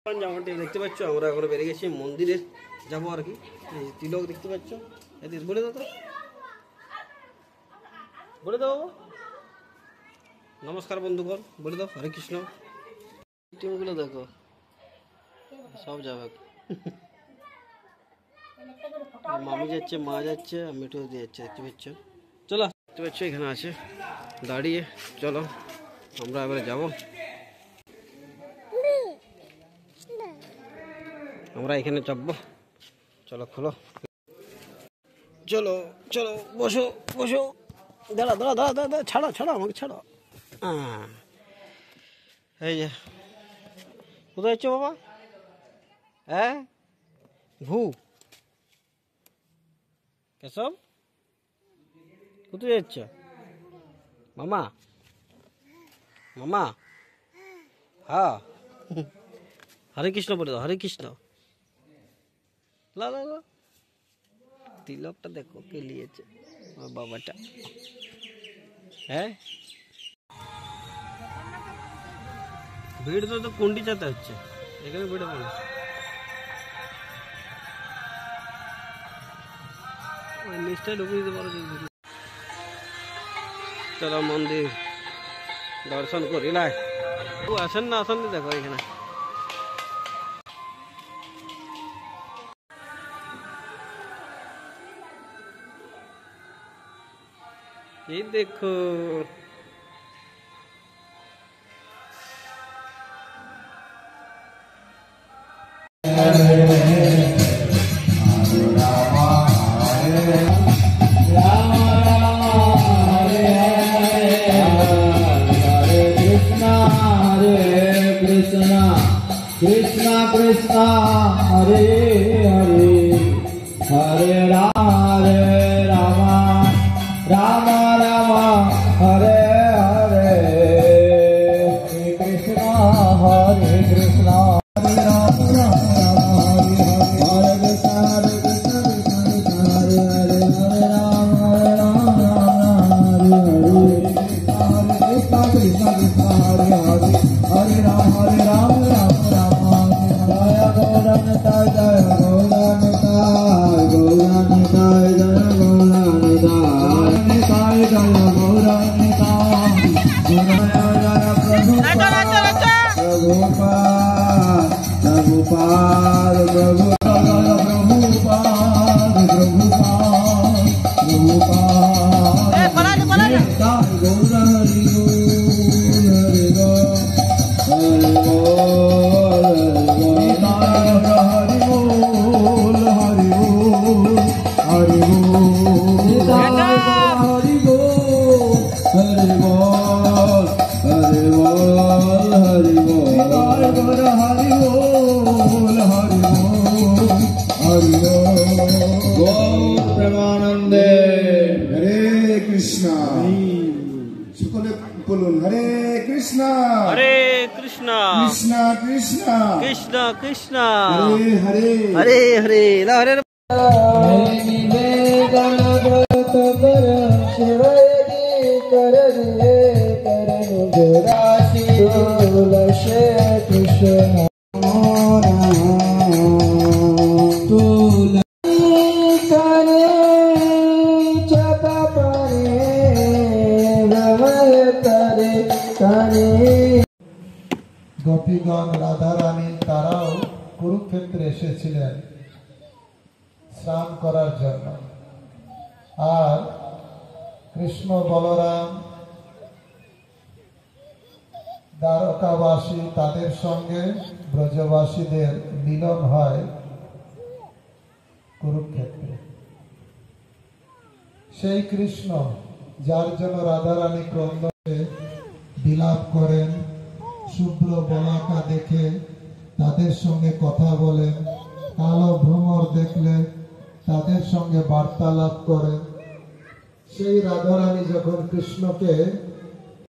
যেমনটি দেখতে পাচ্ছ আমরা এখন বেরিয়ে গেছি মন্দিরে যাবো আর কি। এই তিলক দেখতে পাচ্ছ, এদিকে বলে দাও তো, বলে দাও। নমস্কার বন্ধুগণ, বলে দাও হরে কৃষ্ণ। টিমগুলো দেখো সব যাবে, মামি যাচ্ছে, মা যাচ্ছে, মিঠু দিয়ে যাচ্ছে, দেখতে পাচ্ছ। চলো, দেখতে পাচ্ছ এখানে আছে দাঁড়িয়ে। চলো আমরা এবারে যাবো, আমরা এখানে চাপবো। চলো খোলো, চলো চলো বসো বসো। দাঁড়া দাঁড়া দাঁড়া দাঁড়া, ছাড়ো ছাড়ো আমাকে ছাড়ো। এই যে কোথায় যাচ্ছ বাবা? হ্যাঁ ভু কেসব কোথায় যাচ্ছ? মামা মামা, হ্যাঁ হরে কৃষ্ণ বলে দাও, হরে কৃষ্ণ। লা লা লা, তিলকটা দেখো কে নিয়েছে, আমার বাবাটা। হ্যাঁ ভিড় তো কুন্ডি চাতে হচ্ছে, এখানে ভিড় হবে না। ওই নিচটায় ঢুকে দিতে পারো। চলো মন্দির দর্শন করি। লাই ও আসেন না, আসেন দেখো এখানে। এই দেখো कृष्ण कृष्ण हरे हरे हरे राम राम राम हरे हरे। कृष्ण हरे कृष्ण हरे राम राम हरे हरे कृष्ण हरे कृष्ण हरे हरे हरे राम हरे कृष्ण कृष्ण कृष्ण हरे हरे हरे राम राम गौरानिताय जय गौरानिताय गौरानिताय जय गौरानिताय जय गौरानिताय जय प्रभुपाद प्रभुपाद प्रभुपाद प्रेमानंदे हरे कृष्णा সকলে বলুন হরে কৃষ্ণা হরে কৃষ্ণ কৃষ্ণা কৃষ্ণা কৃষ্ণ কৃষ্ণ হরে হরে হরে হরে লা হরে নিবেদন ব্রত কর শিবয়ী কর রে করন রাশি তুলসে কৃষ্ণ গোপীগণ রাধারানী তারাও কুরুক্ষেত্রে এসেছিলেন স্নান করার জন্য। আর কৃষ্ণ বলরাম দ্বারকাবাসী তাদের সঙ্গে ব্রজবাসীদের মিলন হয় কুরুক্ষেত্রে। সেই কৃষ্ণ যার জন্য রাধারানী ক্রন্দনে বিলাপ করেন, শুভ্র বলাকা দেখে তাদের সঙ্গে কথা বলেন, কালো ভ্রমর দেখলে তাদের সঙ্গে বার্তালাপ করেন। সেই রাধারানী যখন কৃষ্ণকে